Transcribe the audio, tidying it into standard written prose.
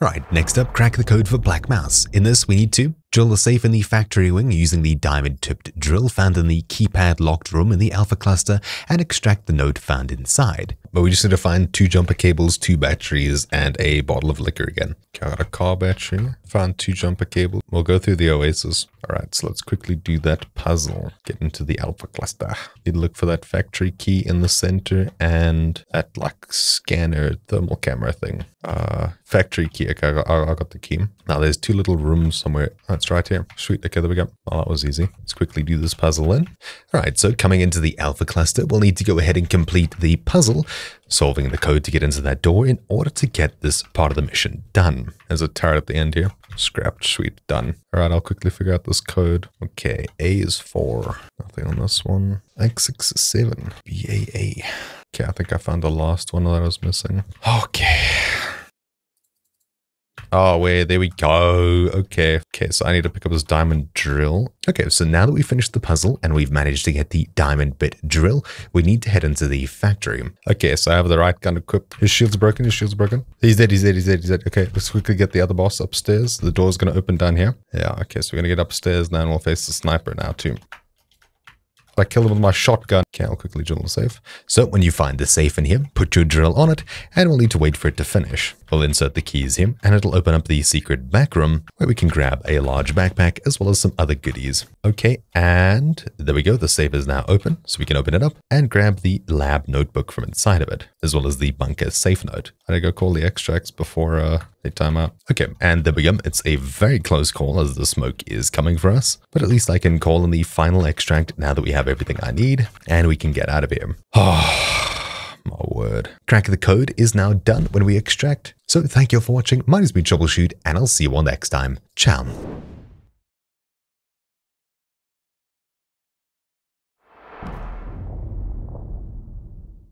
Alright, next up, crack the code for Black Mous. In this, we need to drill the safe in the factory wing using the diamond-tipped drill found in the keypad locked room in the alpha cluster and extract the note found inside. But we just need to find 2 jumper cables, 2 batteries, and a bottle of liquor again. Okay, I got a car battery, found 2 jumper cables. We'll go through the oasis. Alright, so let's quickly do that puzzle. Get into the alpha cluster. Need to look for that factory key in the center and that like scanner thermal camera thing. Factory key. Okay, I got the key. Now there's 2 little rooms somewhere. That's right here. Sweet. Okay, there we go. Oh, that was easy. Let's quickly do this puzzle then. Alright, so coming into the alpha cluster, we'll need to go ahead and complete the puzzle, solving the code to get into that door in order to get this part of the mission done. There's a turret at the end here. Scrapped. Sweet. Done. Alright, I'll quickly figure out this code. Okay, A is 4. Nothing on this one. X6 is 7. BAA. Okay, I think I found the last one that I was missing. Okay. Oh, wait, there we go. Okay, so I need to pick up this diamond drill. Okay, so now that we've finished the puzzle and we've managed to get the diamond bit drill, we need to head into the factory. Okay, so I have the right gun equipped. His shield's broken, He's dead. Okay, let's quickly get the other boss upstairs. The door's going to open down here. Yeah, okay, so we're going to get upstairs now and we'll face the sniper now too. I killed him with my shotgun. Okay, I'll quickly drill the safe. So when you find the safe in here, put your drill on it, and we'll need to wait for it to finish. We'll insert the keys here, and it'll open up the secret back room, where we can grab a large backpack, as well as some other goodies. Okay, and there we go. The safe is now open, so we can open it up, and grab the lab notebook from inside of it, as well as the bunker safe note. I gotta go call the extracts before they time out. Okay, and there we go. It's a very close call, as the smoke is coming for us, but at least I can call in the final extract now that we have everything I need, and we can get out of here. Oh, my word. Crack the code is now done when we extract. So thank you for watching. My name's been Troubleshoot, and I'll see you all next time. Ciao.